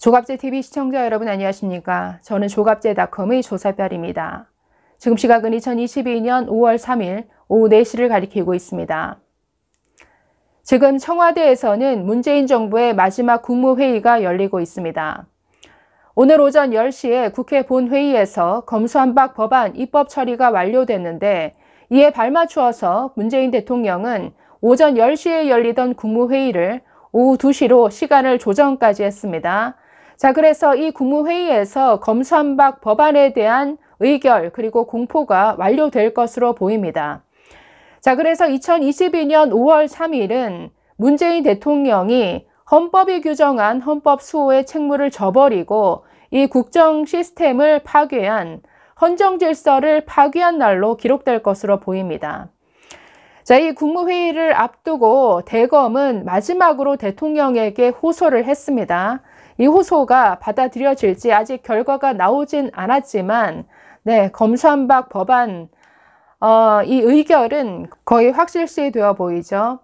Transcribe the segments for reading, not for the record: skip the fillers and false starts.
조갑제TV 시청자 여러분 안녕하십니까? 저는 조갑제닷컴의 조사별입니다. 지금 시각은 2022년 5월 3일 오후 4시를 가리키고 있습니다. 지금 청와대에서는 문재인 정부의 마지막 국무회의가 열리고 있습니다. 오늘 오전 10시에 국회 본회의에서 검수완박 법안 입법 처리가 완료됐는데 이에 발맞추어서 문재인 대통령은 오전 10시에 열리던 국무회의를 오후 2시로 시간을 조정까지 했습니다. 자, 그래서 이 국무회의에서 검수완박 법안에 대한 의결 그리고 공포가 완료될 것으로 보입니다. 자, 그래서 2022년 5월 3일은 문재인 대통령이 헌법이 규정한 헌법 수호의 책무를 저버리고 이 국정 시스템을 파괴한 헌정 질서를 파괴한 날로 기록될 것으로 보입니다. 자, 이 국무회의를 앞두고 대검은 마지막으로 대통령에게 호소를 했습니다. 이 호소가 받아들여질지 아직 결과가 나오진 않았지만 검수완박 법안 이 의결은 거의 확실시 되어 보이죠.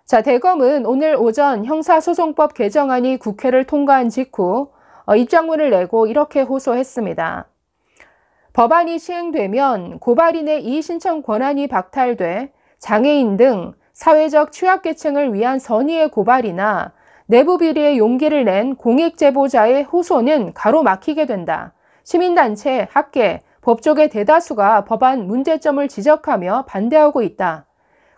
자, 대검은 오늘 오전 형사소송법 개정안이 국회를 통과한 직후 입장문을 내고 이렇게 호소했습니다. 법안이 시행되면 고발인의 이의신청 권한이 박탈돼 장애인 등 사회적 취약계층을 위한 선의의 고발이나 내부 비리에 용기를 낸 공익제보자의 호소는 가로막히게 된다. 시민단체, 학계, 법조계 대다수가 법안 문제점을 지적하며 반대하고 있다.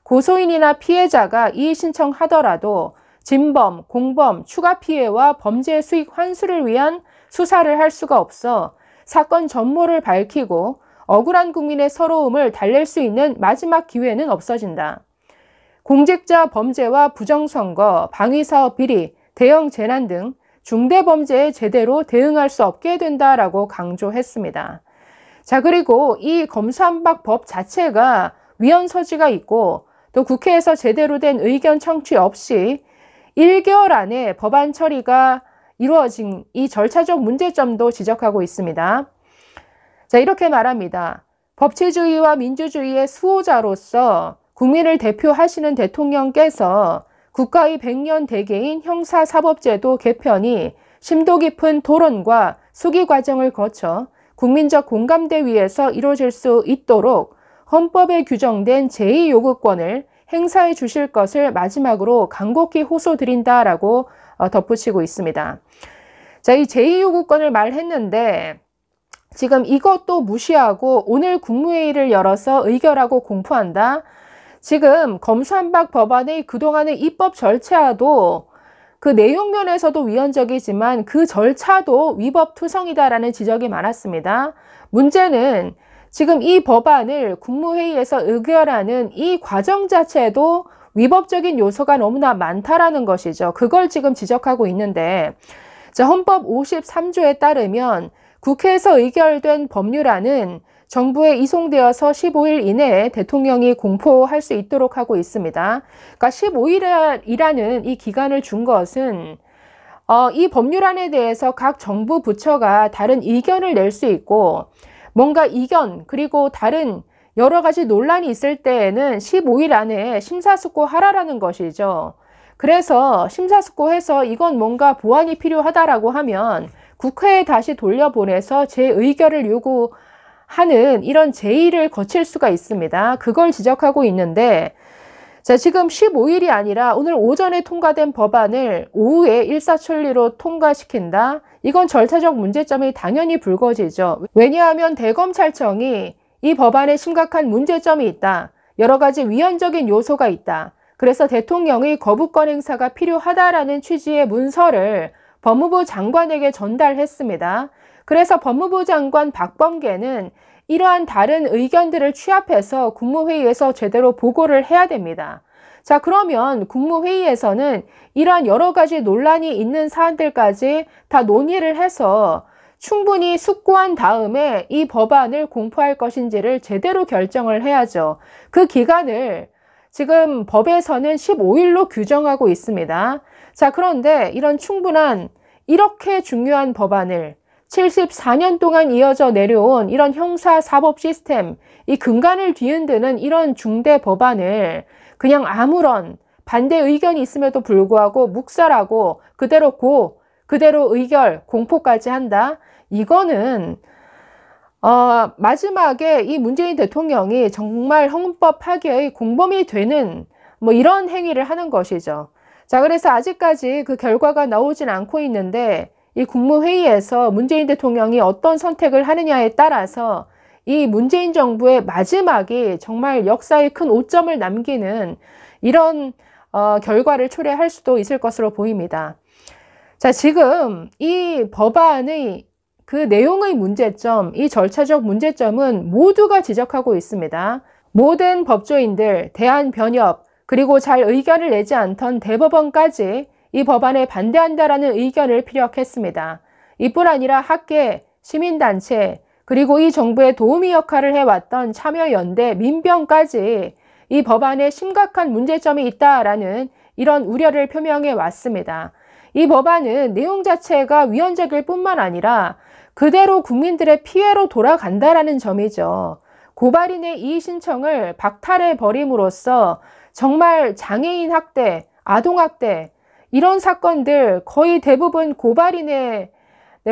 고소인이나 피해자가 이의 신청하더라도 진범, 공범, 추가 피해와 범죄 수익 환수를 위한 수사를 할 수가 없어 사건 전모를 밝히고 억울한 국민의 서러움을 달랠 수 있는 마지막 기회는 없어진다. 공직자 범죄와 부정선거, 방위사업 비리, 대형 재난 등 중대범죄에 제대로 대응할 수 없게 된다라고 강조했습니다. 자, 그리고 이 검수완박 법 자체가 위헌 소지가 있고 또 국회에서 제대로 된 의견 청취 없이 1개월 안에 법안 처리가 이루어진 이 절차적 문제점도 지적하고 있습니다. 자, 이렇게 말합니다. 법치주의와 민주주의의 수호자로서 국민을 대표하시는 대통령께서 국가의 100년 대계인 형사사법제도 개편이 심도 깊은 토론과 수기 과정을 거쳐 국민적 공감대 위에서 이루어질 수 있도록 헌법에 규정된 제2요구권을 행사해 주실 것을 마지막으로 간곡히 호소드린다라고 덧붙이고 있습니다. 자, 이 제2요구권을 말했는데 지금 이것도 무시하고 오늘 국무회의를 열어서 의결하고 공포한다. 지금 검수완박 법안의 그동안의 입법 절차도 그 내용 면에서도 위헌적이지만 그 절차도 위법투성이다라는 지적이 많았습니다. 문제는 지금 이 법안을 국무회의에서 의결하는 이 과정 자체도 위법적인 요소가 너무나 많다라는 것이죠. 그걸 지금 지적하고 있는데 자, 헌법 53조에 따르면 국회에서 의결된 법률안은 정부에 이송되어서 15일 이내에 대통령이 공포할 수 있도록 하고 있습니다. 그러니까 15일이라는 이 기간을 준 것은 이 법률안에 대해서 각 정부 부처가 다른 의견을 낼 수 있고 뭔가 이견 그리고 다른 여러 가지 논란이 있을 때에는 15일 안에 심사숙고하라라는 것이죠. 그래서 심사숙고해서 이건 뭔가 보완이 필요하다라고 하면 국회에 다시 돌려보내서 재의결을 요구하는 이런 제의를 거칠 수가 있습니다. 그걸 지적하고 있는데 자, 지금 15일이 아니라 오늘 오전에 통과된 법안을 오후에 일사천리로 통과시킨다? 이건 절차적 문제점이 당연히 불거지죠. 왜냐하면 대검찰청이 이 법안에 심각한 문제점이 있다. 여러 가지 위헌적인 요소가 있다. 그래서 대통령의 거부권 행사가 필요하다라는 취지의 문서를 법무부 장관에게 전달했습니다. 그래서 법무부 장관 박범계는 이러한 다른 의견들을 취합해서 국무회의에서 제대로 보고를 해야 됩니다. 자, 그러면 국무회의에서는 이러한 여러 가지 논란이 있는 사안들까지 다 논의를 해서 충분히 숙고한 다음에 이 법안을 공포할 것인지를 제대로 결정을 해야죠. 그 기간을 지금 법에서는 15일로 규정하고 있습니다. 자, 그런데 이런 충분한 이렇게 중요한 법안을 74년 동안 이어져 내려온 이런 형사사법 시스템, 이 근간을 뒤흔드는 이런 중대 법안을 그냥 아무런 반대 의견이 있음에도 불구하고 묵살하고 그대로 그대로 의결, 공포까지 한다. 이거는 마지막에 이 문재인 대통령이 정말 헌법 파기의 공범이 되는 뭐 이런 행위를 하는 것이죠. 자, 그래서 아직까지 그 결과가 나오진 않고 있는데 이 국무회의에서 문재인 대통령이 어떤 선택을 하느냐에 따라서 이 문재인 정부의 마지막이 정말 역사에 큰 오점을 남기는 이런 결과를 초래할 수도 있을 것으로 보입니다. 자, 지금 이 법안의 그 내용의 문제점, 이 절차적 문제점은 모두가 지적하고 있습니다. 모든 법조인들, 대한변협, 그리고 잘 의견을 내지 않던 대법원까지 이 법안에 반대한다라는 의견을 피력했습니다. 이뿐 아니라 학계, 시민단체, 그리고 이 정부의 도우미 역할을 해왔던 참여연대, 민병까지 이 법안에 심각한 문제점이 있다라는 이런 우려를 표명해 왔습니다. 이 법안은 내용 자체가 위헌적일 뿐만 아니라 그대로 국민들의 피해로 돌아간다라는 점이죠. 고발인의 이의 신청을 박탈해 버림으로써 정말 장애인 학대, 아동 학대 이런 사건들 거의 대부분 고발인의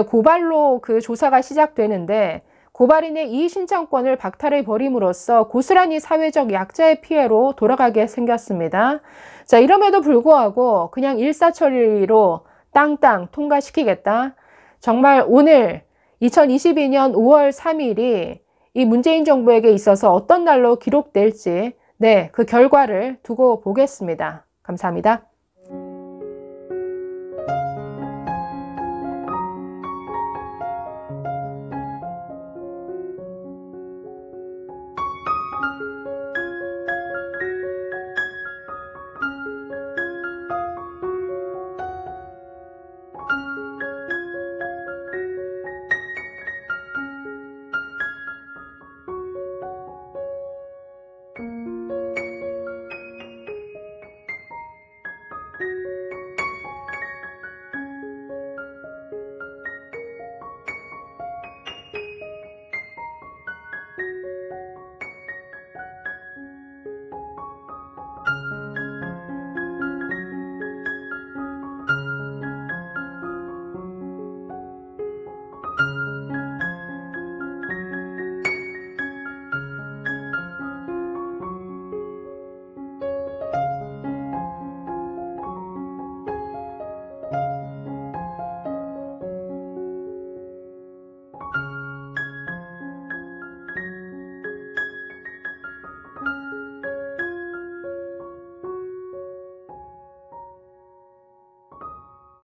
고발로 그 조사가 시작되는데 고발인의 이의 신청권을 박탈해 버림으로써 고스란히 사회적 약자의 피해로 돌아가게 생겼습니다. 자, 이럼에도 불구하고 그냥 일사천리로 땅땅 통과시키겠다. 정말 오늘 2022년 5월 3일이 이 문재인 정부에게 있어서 어떤 날로 기록될지 그 결과를 두고 보겠습니다. 감사합니다.